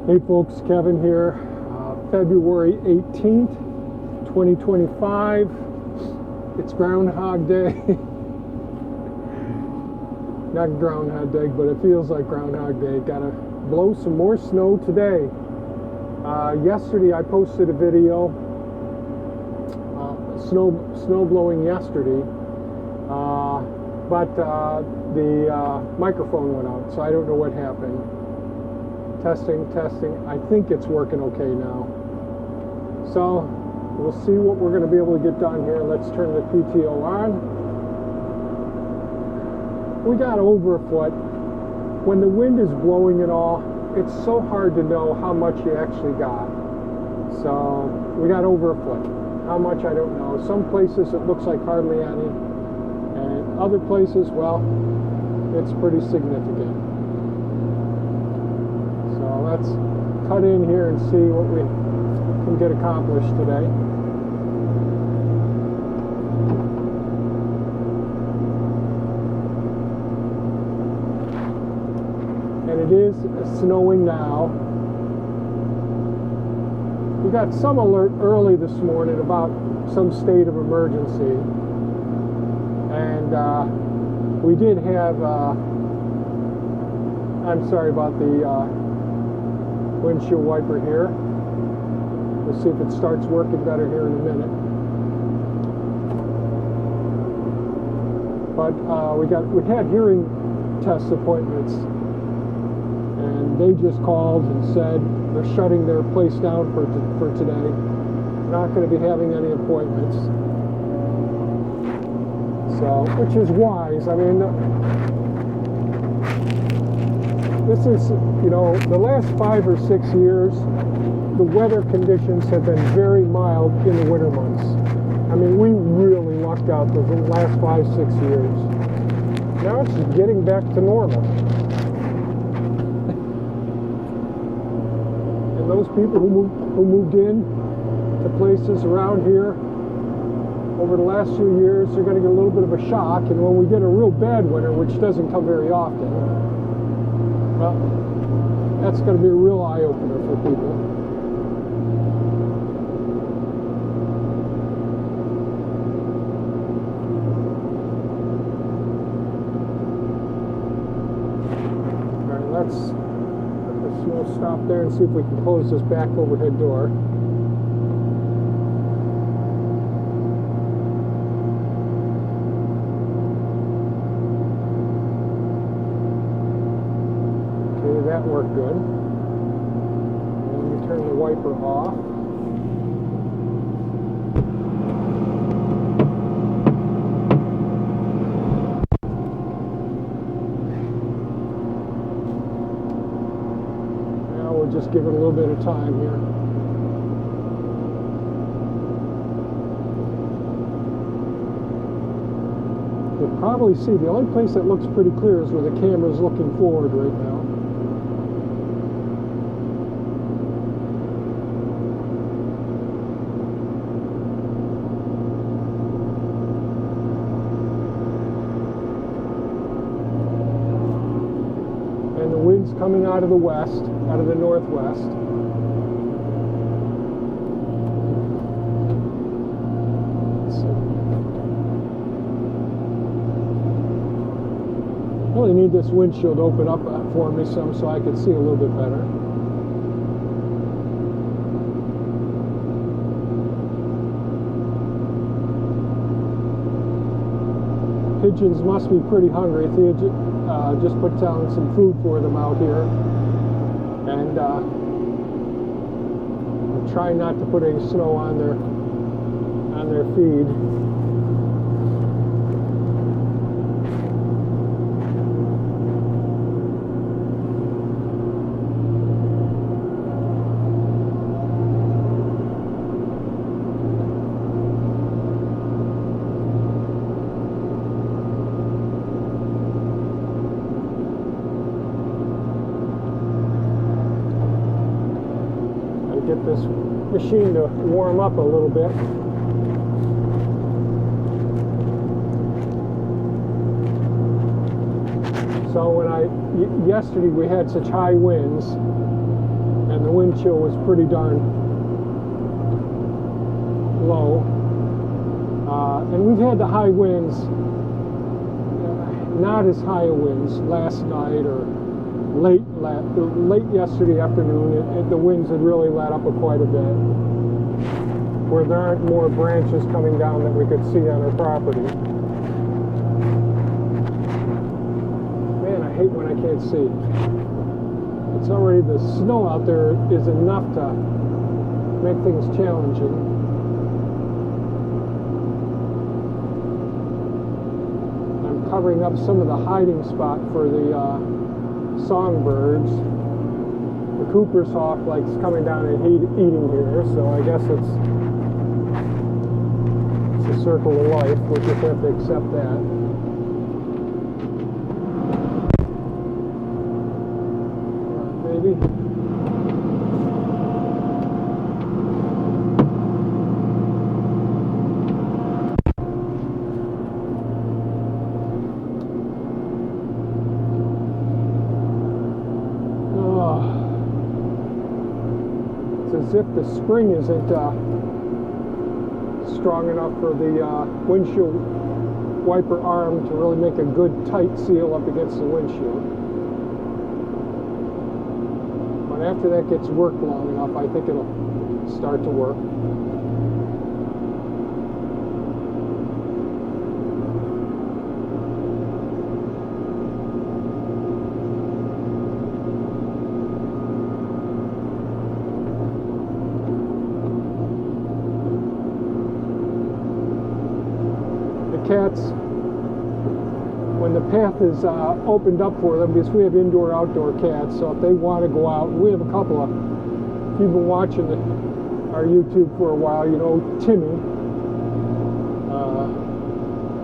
Hey folks, Kevin here. February 18th, 2025. It's Groundhog Day. Not Groundhog Day, but it feels like Groundhog Day. Gotta blow some more snow today. Yesterday I posted a video, snow blowing yesterday, but the microphone went out, so I don't know what happened. Testing. I think it's working okay now. So we'll see what we're going to be able to get done here. Let's turn the PTO on. We got over a foot. When the wind is blowing it all, it's so hard to know how much you actually got. So we got over a foot. How much, I don't know. Some places it looks like hardly any, and other places, well, it's pretty significant. So let's cut in here and see what we can get accomplished today. And it is snowing now. We got some alert early this morning about some state of emergency. And we did have, I'm sorry about the windshield wiper here. We'll see if it starts working better here in a minute. But we had hearing test appointments, and they just called and said they're shutting their place down for today. Not going to be having any appointments. So, which is wise. I mean, this is, the last 5 or 6 years, the weather conditions have been very mild in the winter months. I mean, we really lucked out the last 5, 6 years. Now it's getting back to normal. And those people who moved in to places around here over the last few years, they're going to get a little bit of a shock. And when we get a real bad winter, which doesn't come very often, well, that's going to be a real eye-opener for people. All right, let's let the snow stop there and see if we can close this back overhead door. That worked good. And let me turn the wiper off. Now we'll just give it a little bit of time here. You'll probably see the only place that looks pretty clear is where the camera's looking forward right now. Coming out of the west, out of the northwest. I really need this windshield open up for me some so I can see a little bit better. Pigeons must be pretty hungry. Just put down some food for them out here, and I'm trying not to put any snow on their feed. Get this machine to warm up a little bit. So when yesterday we had such high winds, and wind chill was pretty darn low. And we've had the high winds, not as high winds last night or late yesterday afternoon. The winds had really let up quite a bit, where there aren't more branches coming down that we could see on our property. Man, I hate when I can't see. It's already, the snow out there is enough to make things challenging. I'm covering up some of the hiding spot for the songbirds. The Cooper's hawk likes coming down and eating here, so I guess it's the circle of life. We'll just have to accept that. Maybe. As if the spring isn't strong enough for the windshield wiper arm to really make a good tight seal up against the windshield. But after that gets worked long enough, I think it'll start to work. Cats, when the path is opened up for them, because we have indoor-outdoor cats, so if they want to go out, we have a couple of, if you've been watching our YouTube for a while, you know Timmy.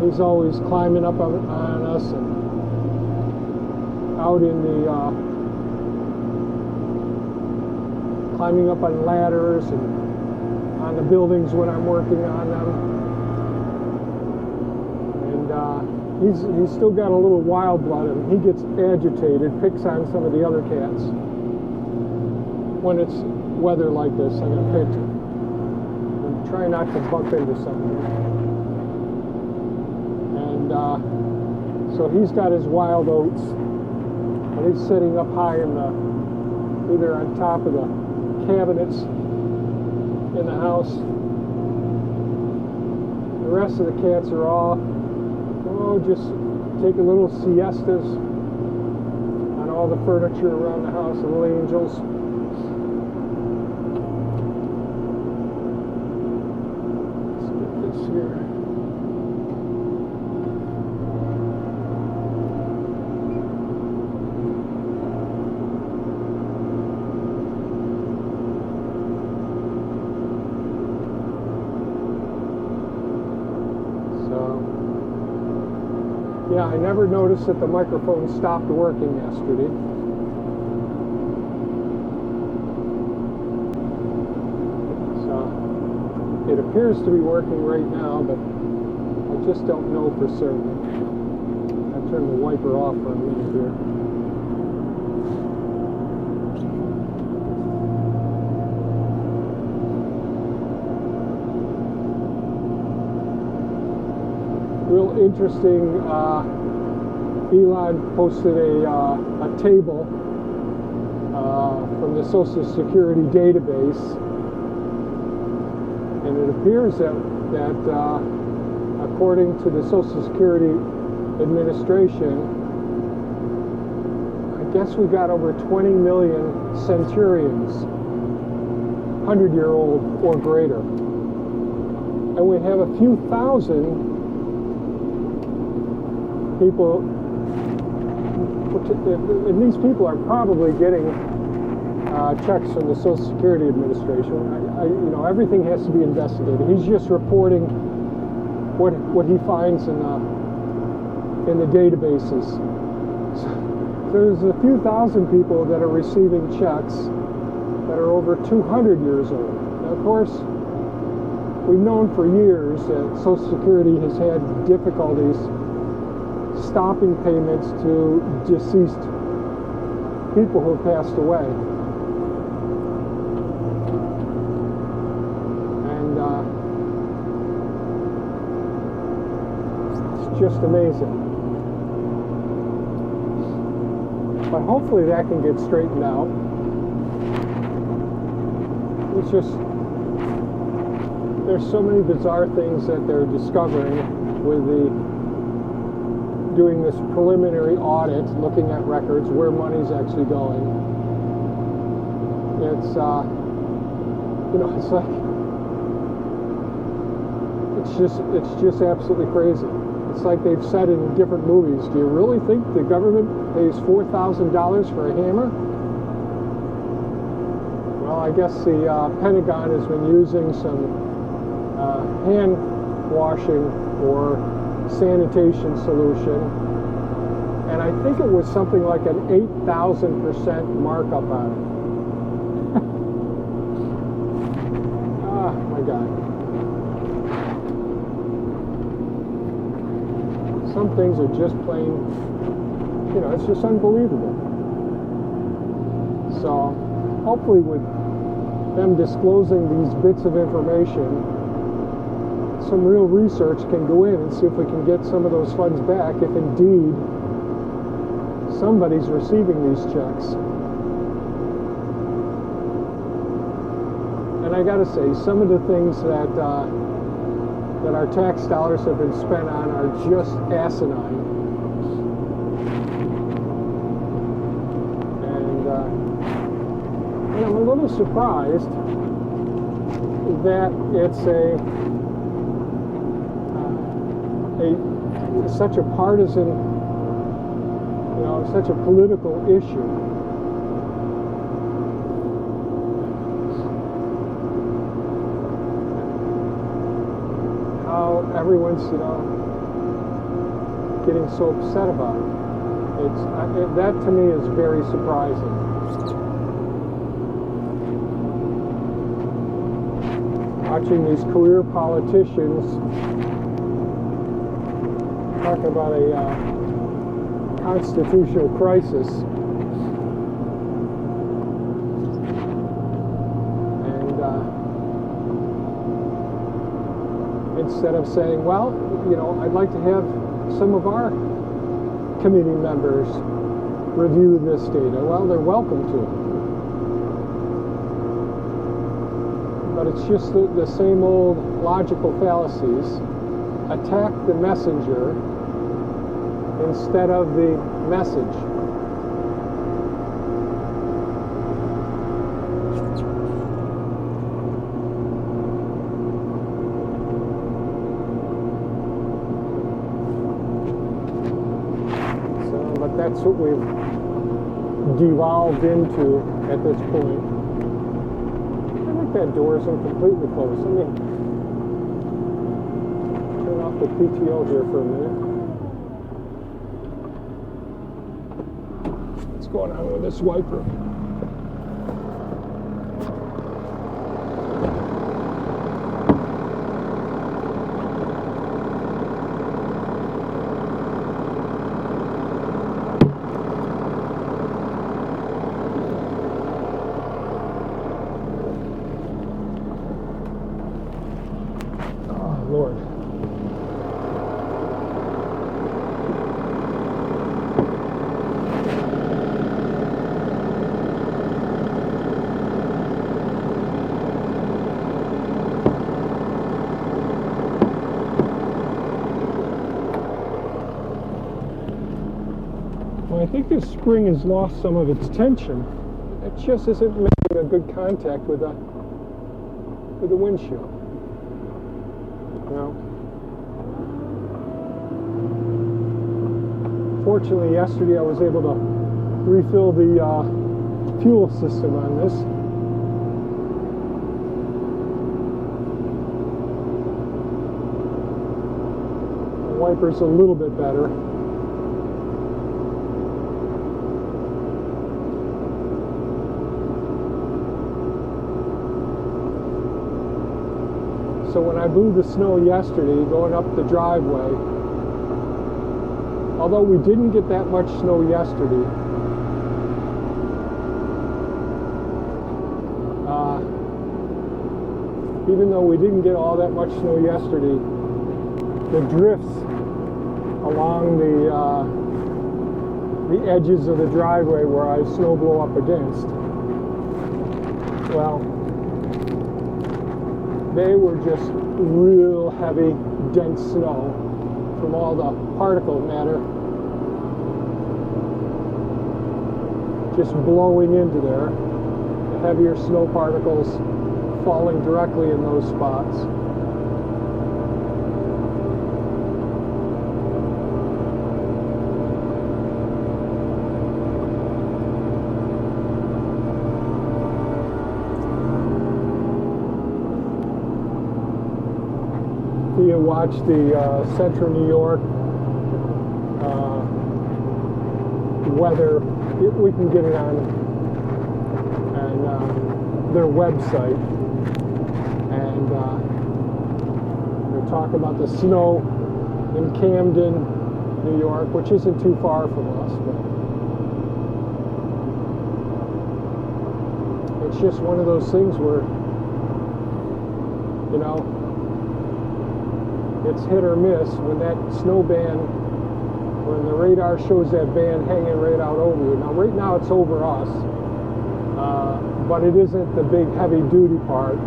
He's always climbing up on us and out in the, climbing up on ladders and on the buildings when I'm working on them. He's still got a little wild blood in him. He gets agitated, picks on some of the other cats. When it's weather like this, I'm going to pick. I'm trying not to bump into something. And so he's got his wild oats, and he's sitting up high in the, either on top of the cabinets in the house. The rest of the cats are all just taking little siestas on all the furniture around the house, the little angels. Let's get this here. Yeah, I never noticed that the microphone stopped working yesterday. So it appears to be working right now, but I just don't know for certain. I'll turn the wiper off for a minute here. Real interesting, Elon posted a table from the Social Security database, and it appears that according to the Social Security Administration, I guess we got over 20 million centurions, 100-year-old or greater, and we have a few thousand people, and these people are probably getting checks from the Social Security Administration. You know, everything has to be investigated. He's just reporting what he finds in the databases. So there's a few thousand people that are receiving checks that are over 200 years old. Now, of course, we've known for years that Social Security has had difficulties stopping payments to deceased people who have passed away. just amazing. But hopefully that can get straightened out. It's just, there's so many bizarre things that they're discovering with doing this preliminary audit, looking at records, where money's actually going. It's, it's like, it's just absolutely crazy. It's like they've said in different movies, do you really think the government pays $4,000 for a hammer? Well, I guess the Pentagon has been using some hand washing or sanitation solution, and I think it was something like an 8,000% markup on it. Oh my God. Some things are just plain, it's just unbelievable. So hopefully with them disclosing these bits of information, some real research can go in and see if we can get some of those funds back, if indeed somebody's receiving these checks. And I gotta say, some of the things that our tax dollars have been spent on are just asinine. And I'm a little surprised that it's such a partisan, such a political issue. How everyone's, getting so upset about it. That to me is very surprising. Watching these career politicians talking about a constitutional crisis, and instead of saying, well, I'd like to have some of our committee members review this data. Well, they're welcome to it. But it's just the same old logical fallacies. Attack the messenger instead of the message. But that's what we've devolved into at this point. I think that door isn't completely closed. Let me turn off the PTO here for a minute. What's going on with this wiper? Lord. Well, I think this spring has lost some of its tension. It just isn't making a good contact with the windshield. Fortunately, yesterday I was able to refill the fuel system on this. The wiper's a little bit better. So when I blew the snow yesterday going up the driveway, although we didn't get that much snow yesterday, even though we didn't get all that much snow yesterday, the drifts along the edges of the driveway where I snow blow up against. Well, they were just real heavy, dense snow from all the particle matter just blowing into there. The heavier snow particles falling directly in those spots. You watch the Central New York weather. We can get it on their website, and they're talking about the snow in Camden, New York, which isn't too far from us, but it's just one of those things where, you know, it's hit or miss. When that snow band, when the radar shows that band hanging right out over you. Now, right now it's over us, but it isn't the big heavy duty part.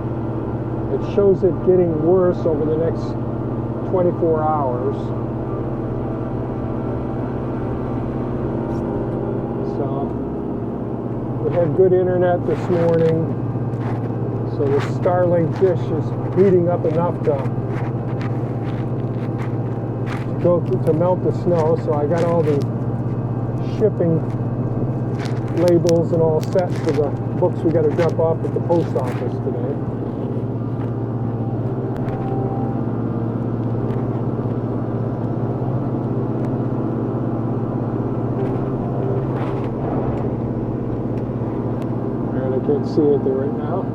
It shows it getting worse over the next 24 hours. So, we had good internet this morning, so the Starlink dish is heating up enough to melt the snow. So I got all the shipping labels and all set for the books we got to drop off at the post office today. And I can't see it there right now.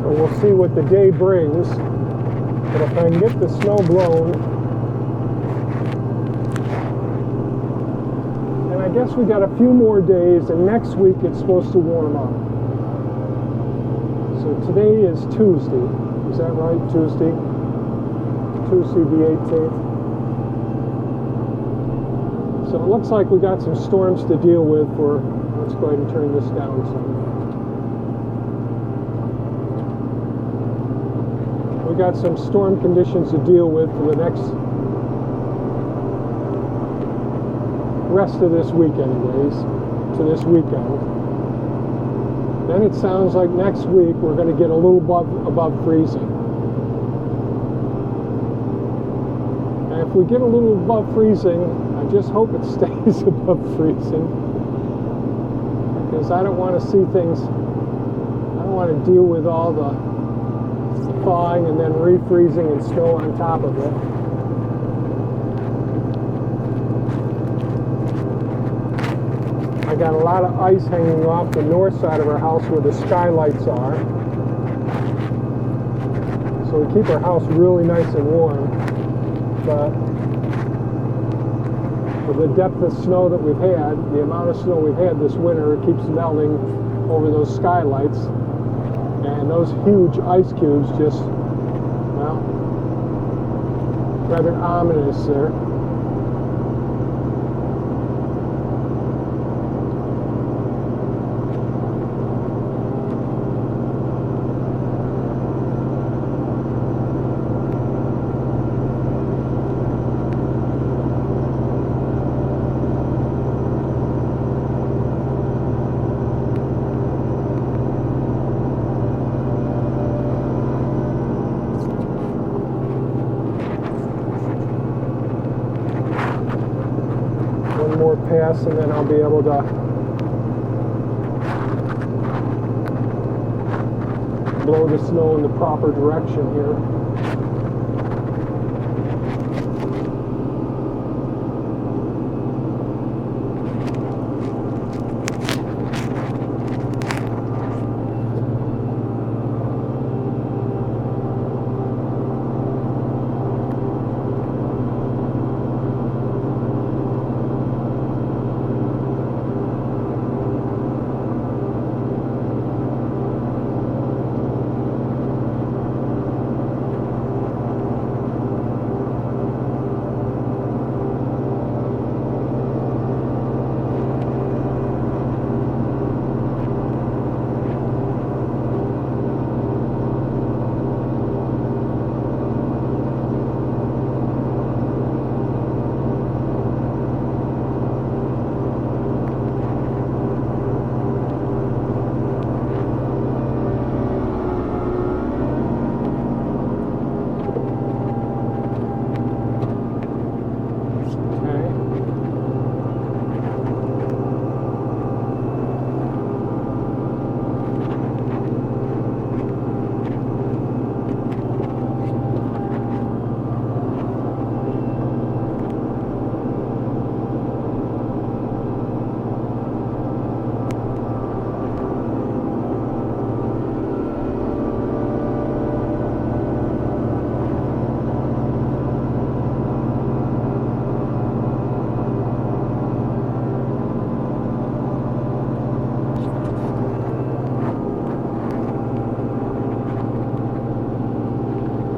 We'll see what the day brings, but if I can get the snow blown, and I guess we got a few more days, and next week it's supposed to warm up. So today is Tuesday, is that right? Tuesday the 18th. So it looks like we got some storms to deal with for, let's go ahead and turn this down some. We got some storm conditions to deal with for the next rest of this week anyways, to this weekend. Then it sounds like next week we're going to get a little above freezing. And if we get a little above freezing, I just hope it stays above freezing, because I don't want to see things, I don't want to deal with all the thawing and then refreezing and snow on top of it. I got a lot of ice hanging off the north side of our house where the skylights are. So we keep our house really nice and warm. But with the depth of snow that we've had, the amount of snow we've had this winter, it keeps melting over those skylights. And those huge ice cubes just, well, rather ominous there. gas, and then I'll be able to blow the snow in the proper direction here.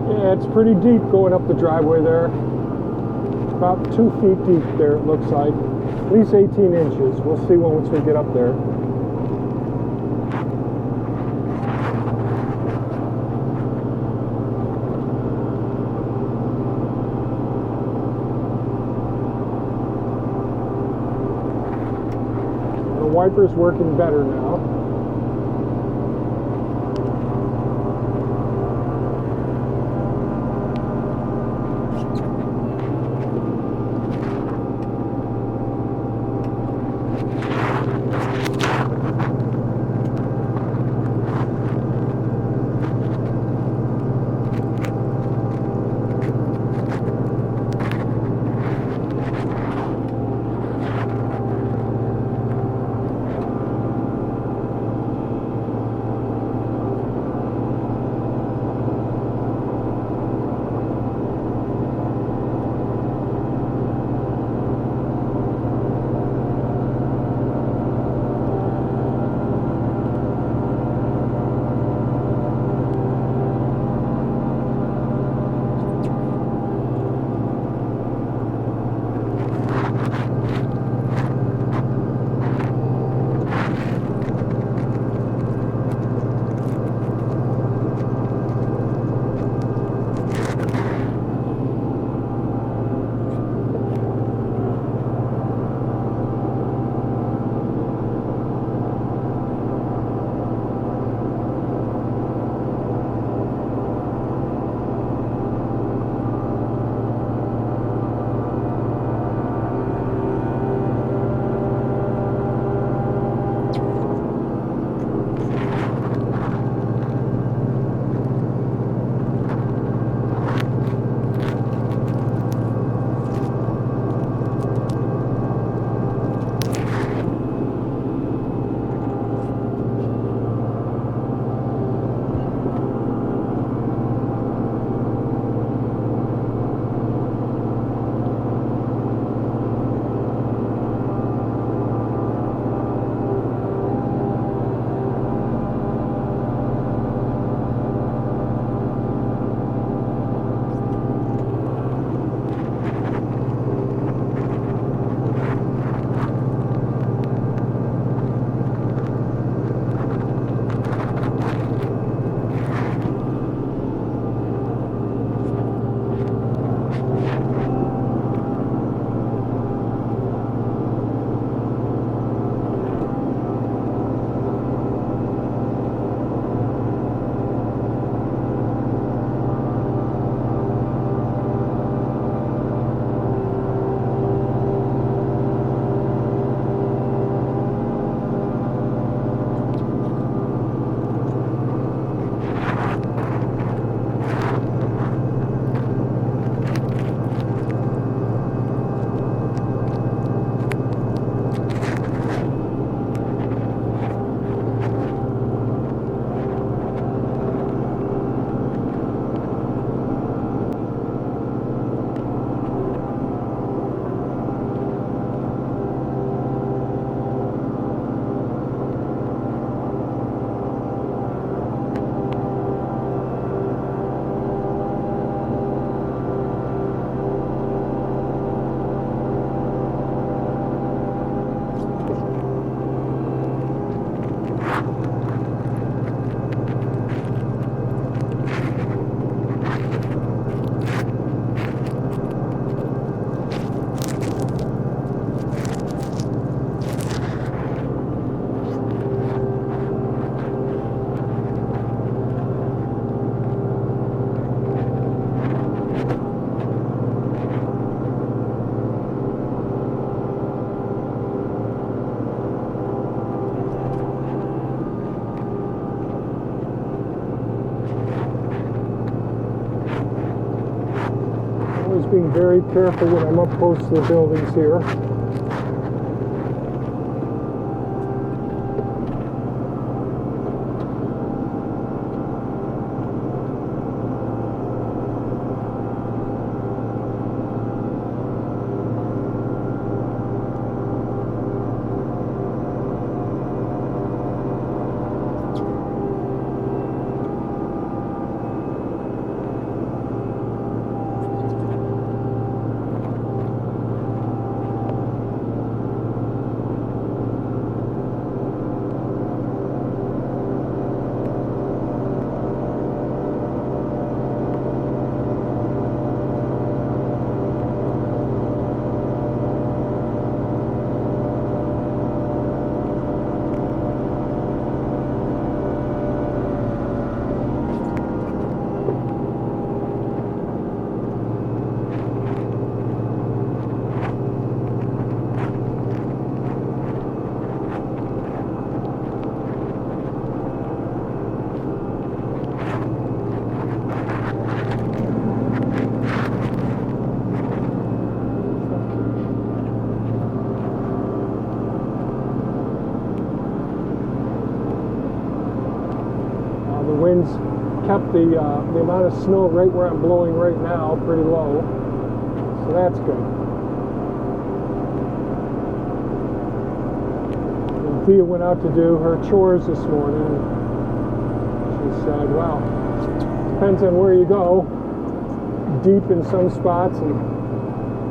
Yeah, it's pretty deep going up the driveway there. About 2 feet deep there, it looks like. At least 18 inches. We'll see once we get up there. The wiper's working better now. very careful when I'm up close to the buildings here. Winds kept the amount of snow right where I'm blowing right now pretty low, so that's good. And Thea went out to do her chores this morning. She said, "Wow, depends on where you go. Deep in some spots, and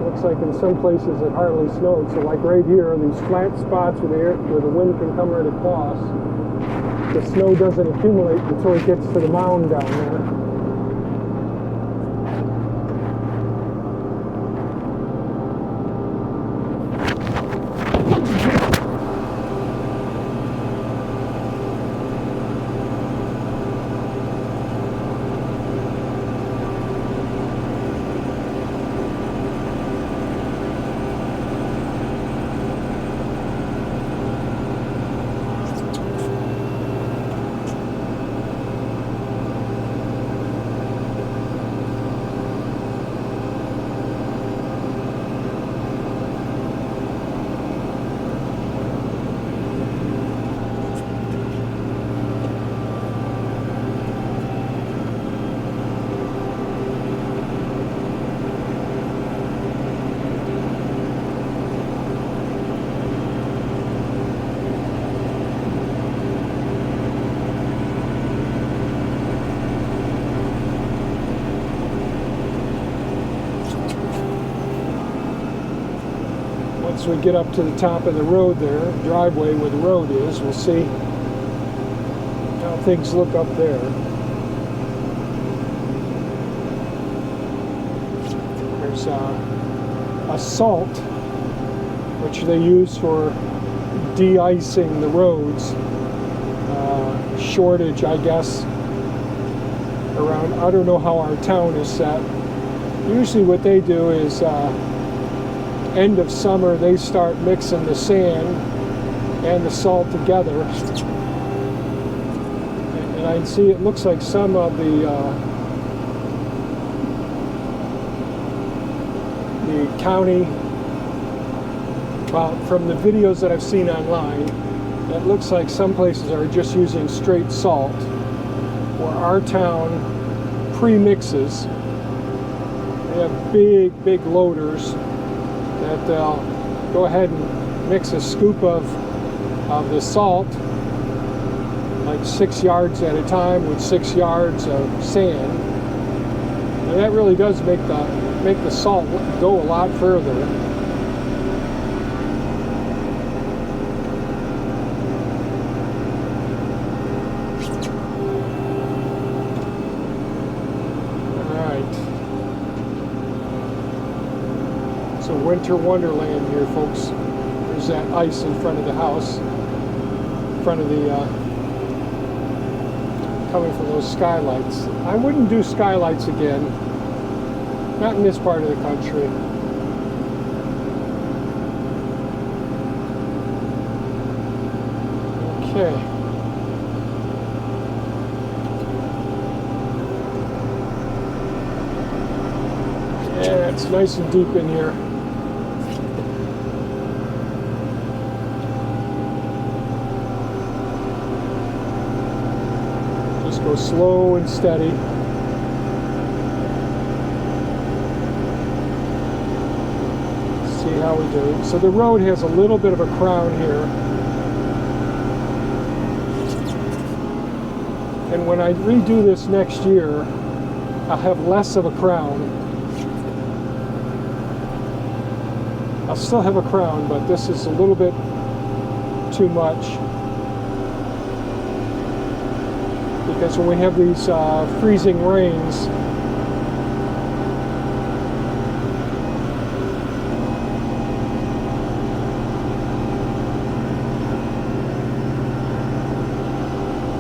looks like in some places it hardly snowed. So like right here, these flat spots where the wind can come right across, the snow doesn't accumulate until it gets to the mound down there." Once we get up to the top of the road there, driveway where the road is, we'll see how things look up there. There's a salt, which they use for de-icing the roads. Shortage, I guess, around, I don't know how our town is set. Usually what they do is end of summer they start mixing the sand and the salt together, and I can see it looks like some of the county, well, from the videos that I've seen online, it looks like some places are just using straight salt, where our town pre-mixes. They have big loaders that they'll go ahead and mix a scoop of the salt, like 6 yards at a time, with 6 yards of sand, and that really does make the salt go a lot further. Winter wonderland here, folks. There's that ice in front of the house, in front of the coming from those skylights. I wouldn't do skylights again, not in this part of the country. Okay. Yeah, it's nice and deep in here. Just go slow and steady. See how we do. So the road has a little bit of a crown here. And when I redo this next year, I'll have less of a crown. I'll still have a crown, but this is a little bit too much. Because when we have these freezing rains,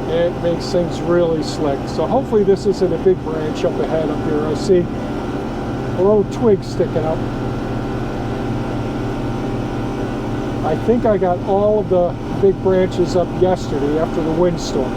it makes things really slick. So hopefully this isn't a big branch up ahead up here. I see a little twig sticking up. I think I got all of the big branches up yesterday after the windstorm.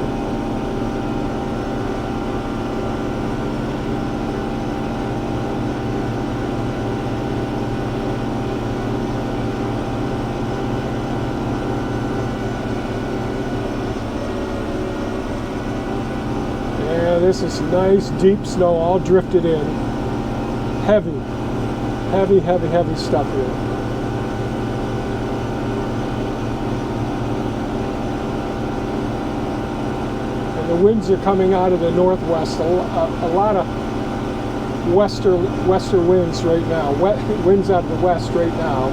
Yeah, this is nice deep snow all drifted in. Heavy, heavy, heavy, heavy stuff here. The winds are coming out of the northwest. A lot of wester winds right now. Winds out of the west right now.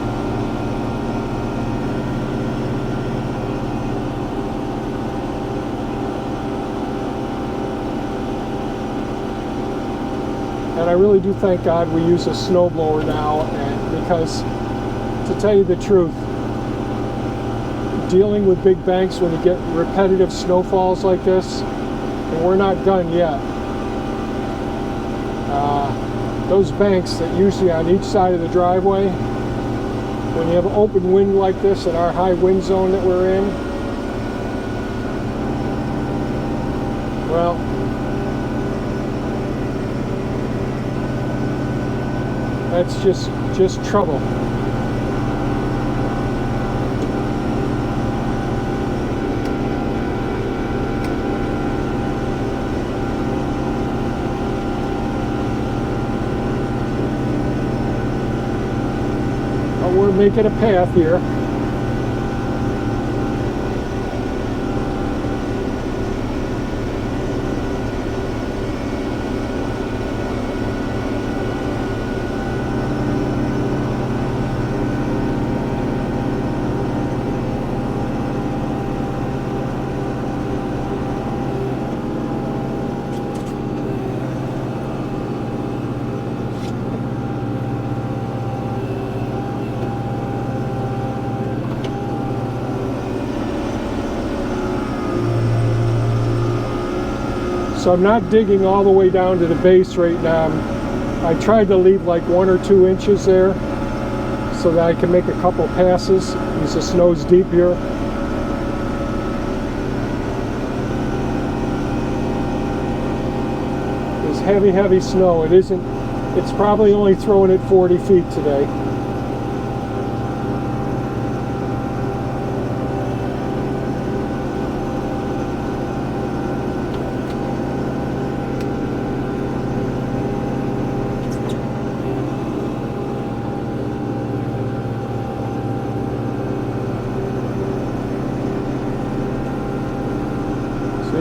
And I really do thank God we use a snowblower now, and because, to tell you the truth, dealing with big banks when you get repetitive snowfalls like this, and we're not done yet. Those banks that usually on each side of the driveway, when you have open wind like this in our high wind zone that we're in, well, that's just trouble. We're making a path here. So I'm not digging all the way down to the base right now. I tried to leave like 1 or 2 inches there so that I can make a couple passes because the snow's deep here. It's heavy, heavy snow. It's probably only throwing it 40 feet today.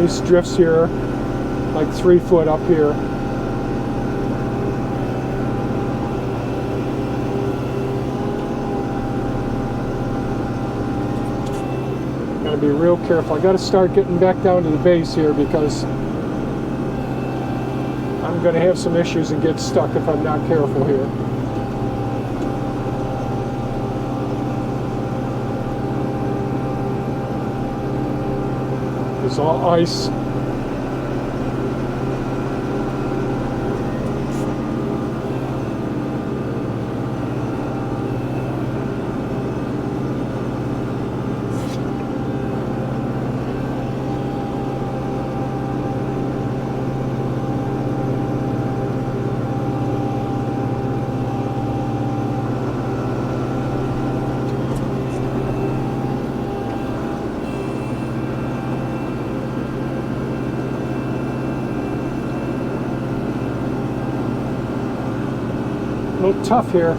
These drifts here, like 3 foot up here. Gotta be real careful. I gotta start getting back down to the base here because I'm gonna have some issues and get stuck if I'm not careful here. It's all ice. little tough here.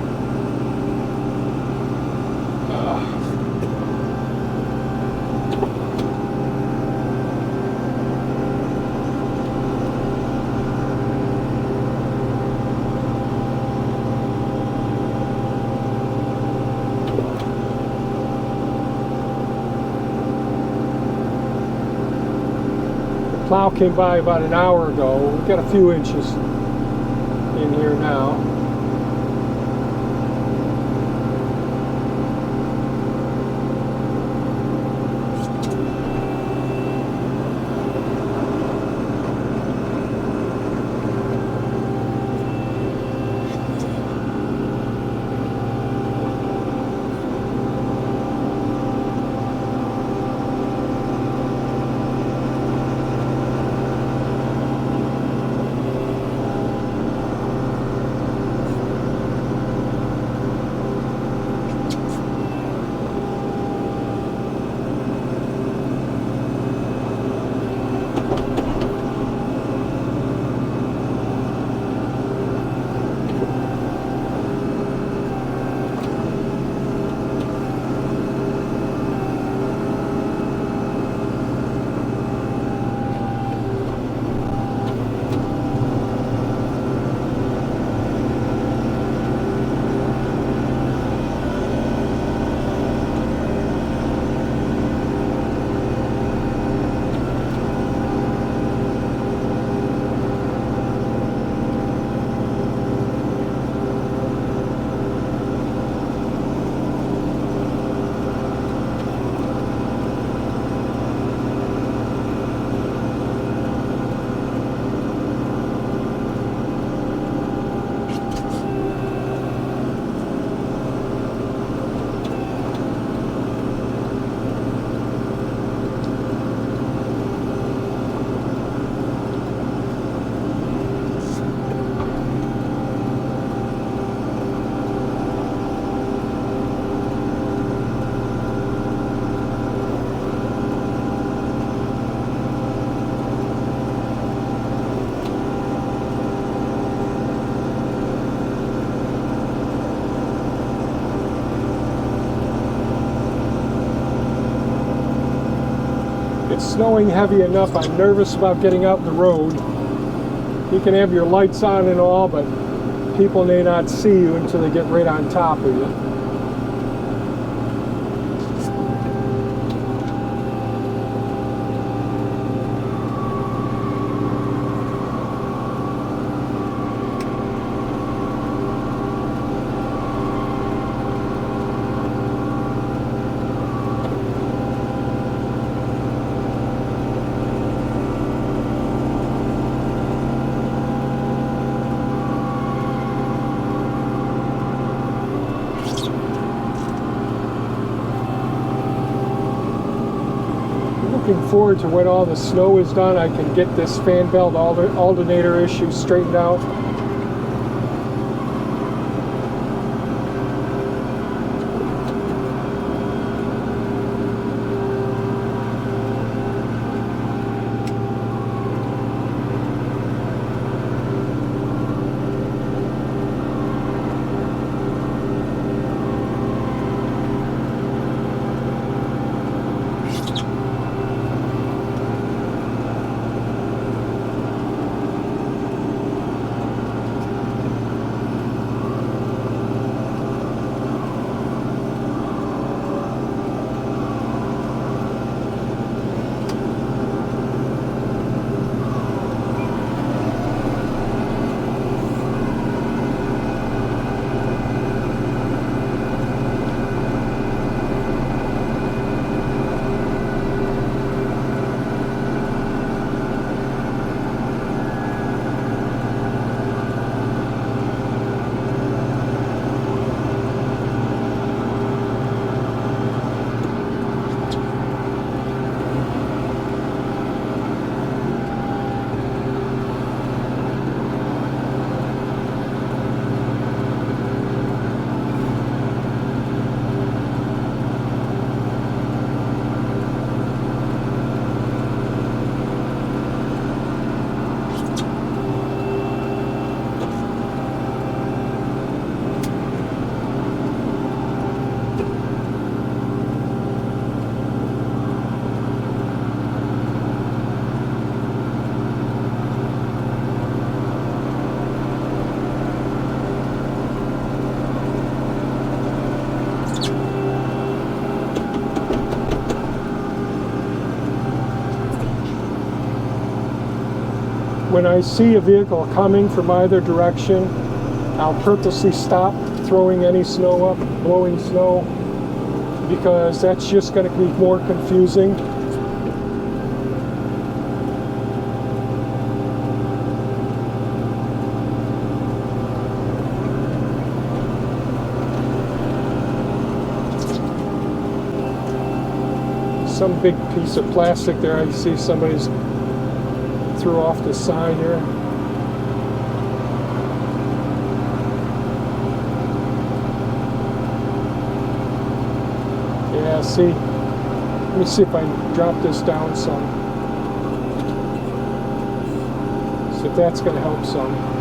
Plow came by about an hour ago. We've got a few inches in here now. It's snowing heavy enough. I'm nervous about getting out the road. You can have your lights on and all, but people may not see you until they get right on top of you. Looking forward to when all the snow is done, I can get this fan belt alternator issue straightened out. When I see a vehicle coming from either direction, I'll purposely stop throwing any snow up, blowing snow, because that's just going to be more confusing. Some big piece of plastic there. I see somebody's threw off the sign here. Yeah, see, let me see if I can drop this down some. See if that's going to help some.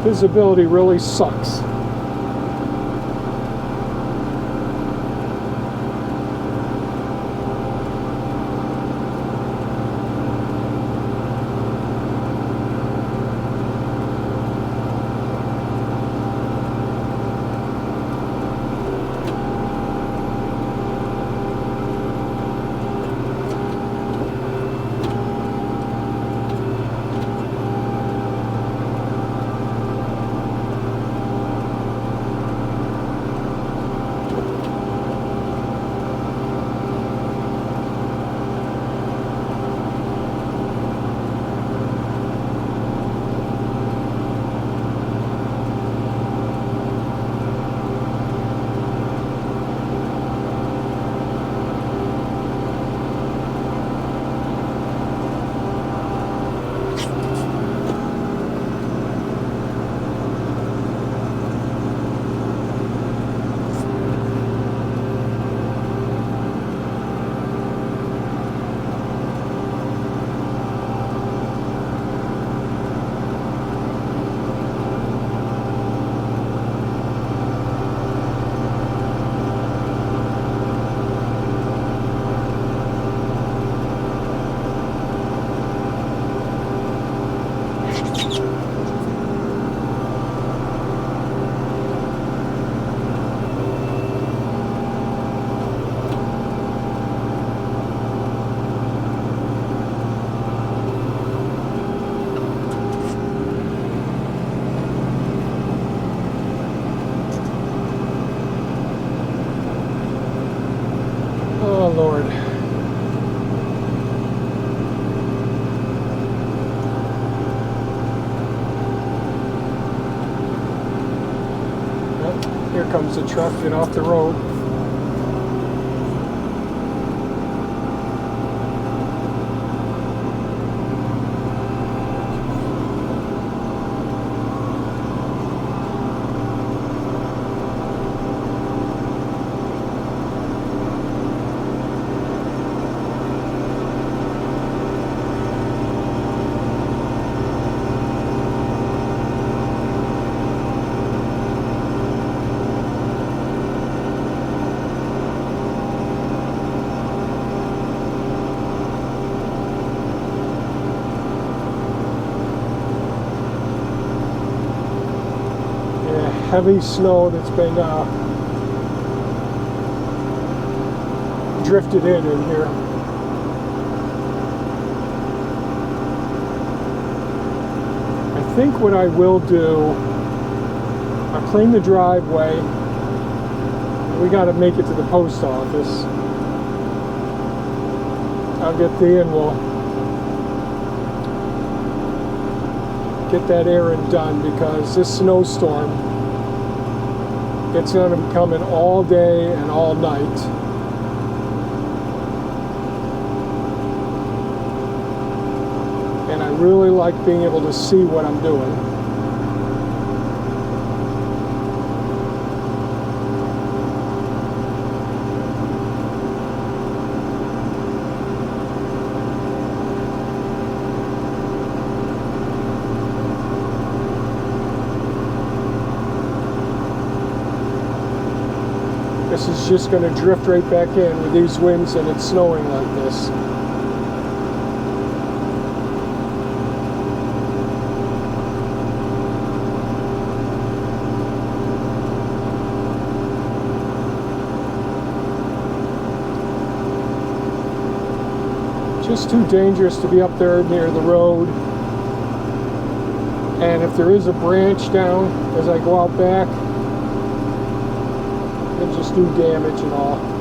Visibility really sucks. Oh, Lord. Yep, here comes the truck, get off the road. Heavy snow that's been drifted in here. I think what I will do, I'll clean the driveway. We got to make it to the post office. I'll get there and we'll get that errand done, because this snowstorm, it's going to be coming all day and all night. And I really like being able to see what I'm doing. This is just going to drift right back in with these winds and it's snowing like this. Just too dangerous to be up there near the road. And if there is a branch down as I go out back, it'll just do damage and all.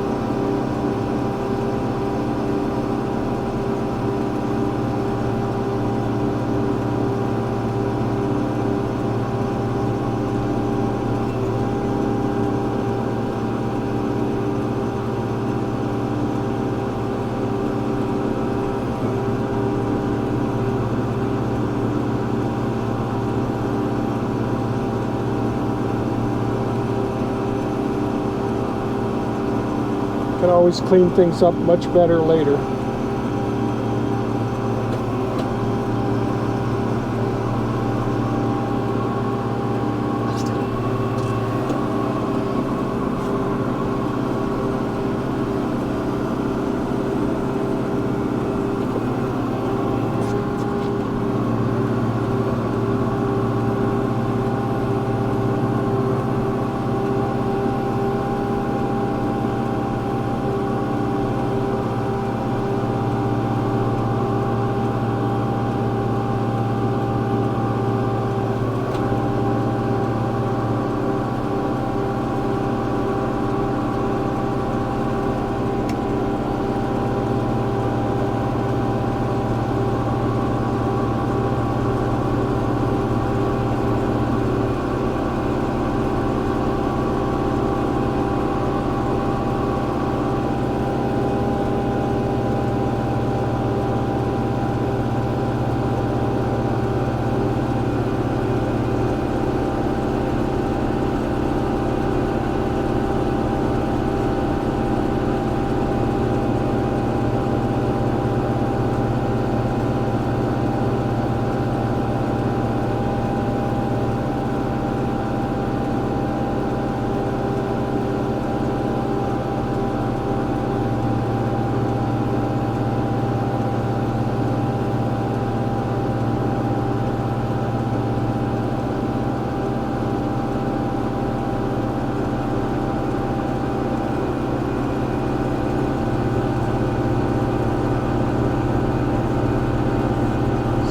Can always clean things up much better later.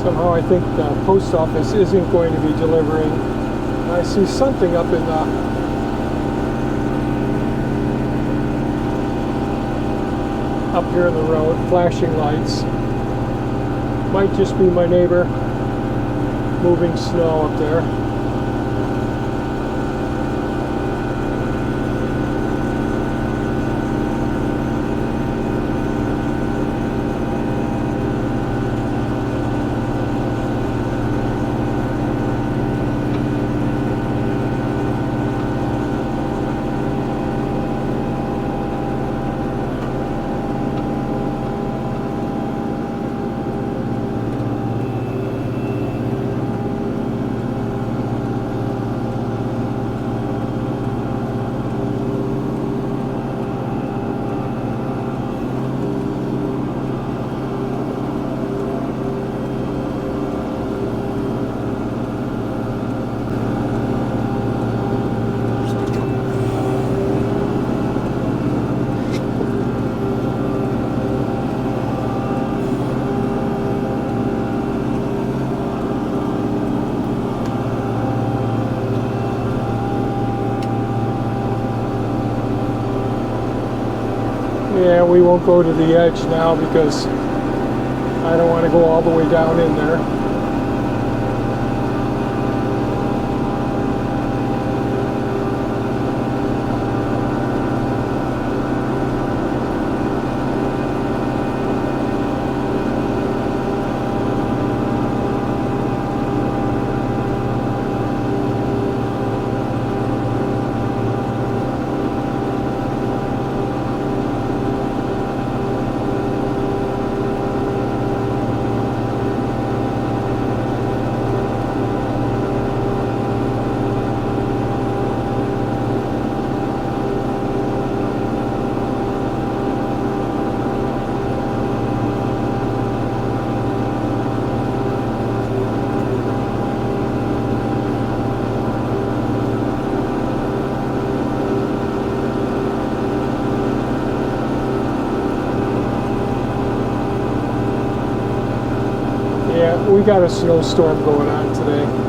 Somehow I think the post office isn't going to be delivering. I see something up in the up here in the road, flashing lights. Might just be my neighbor moving snow up there. Yeah, we won't go to the edge now because I don't want to go all the way down in there. we got a snowstorm going on today.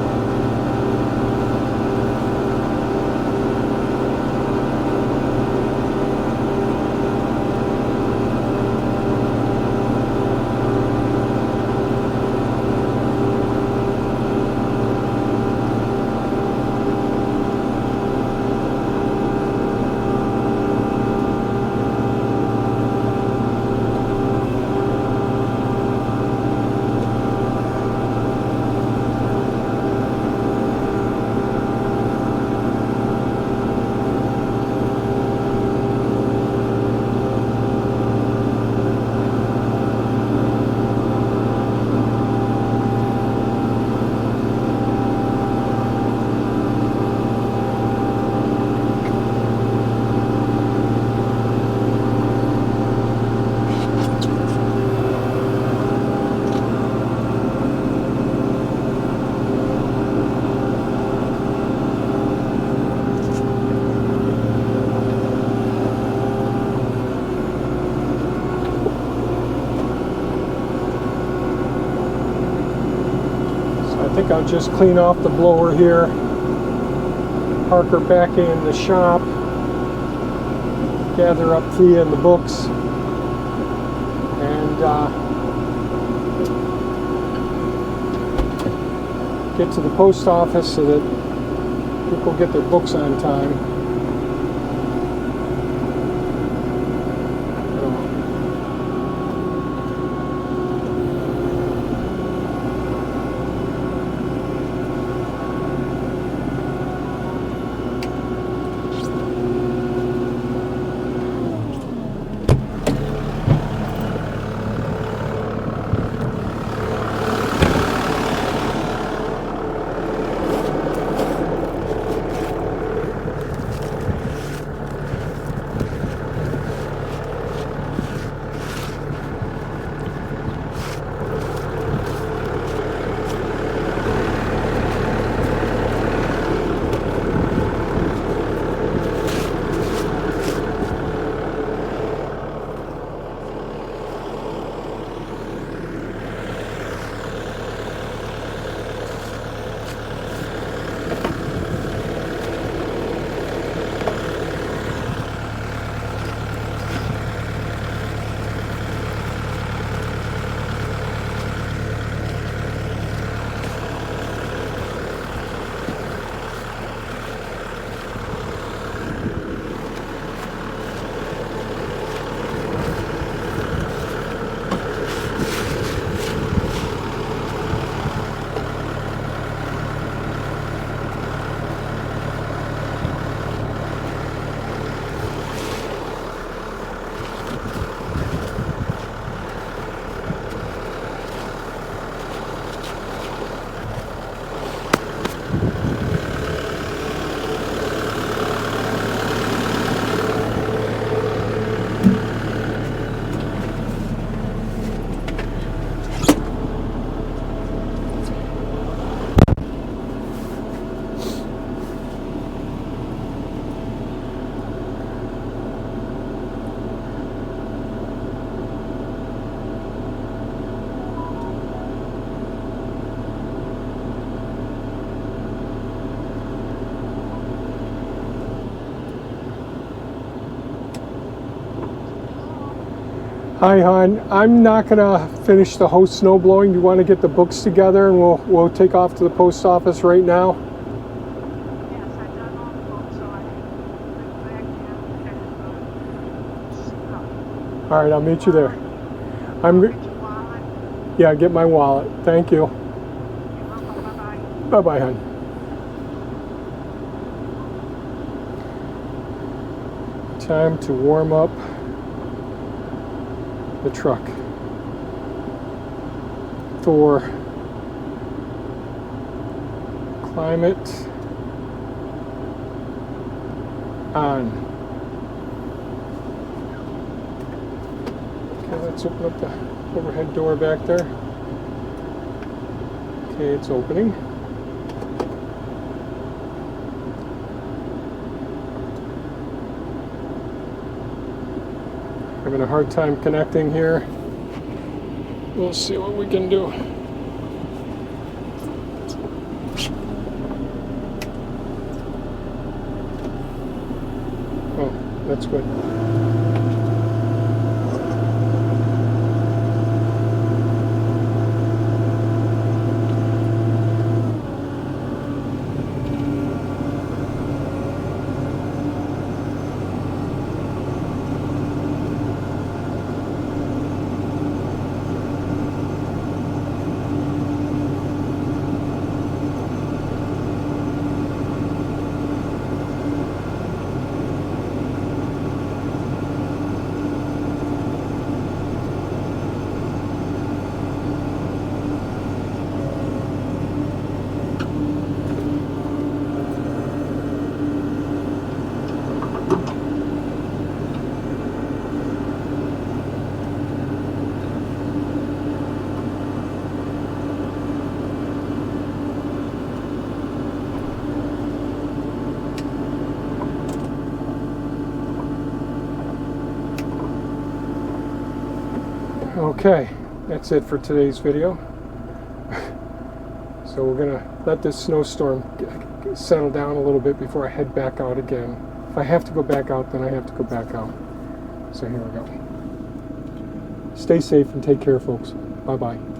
I think I'll just clean off the blower here, park her back in the shop, gather up Thea and the books, and get to the post office so that people get their books on time. Hi, hon. I'm not gonna finish the host snow blowing. Do you want to get the books together and we'll take off to the post office right now? Yes, I've done all the books, so I can All right, I'll meet you there. I'm good. Yeah, get my wallet. Thank you. Bye bye, hon. Time to warm up the truck for climate on. Okay, let's open up the overhead door back there. Okay, it's opening. Having a hard time connecting here. We'll see what we can do. That's good. Okay, that's it for today's video. So we're gonna let this snowstorm settle down a little bit before I head back out again. If I have to go back out, then I have to go back out. So here we go. Stay safe and take care, folks. Bye-bye.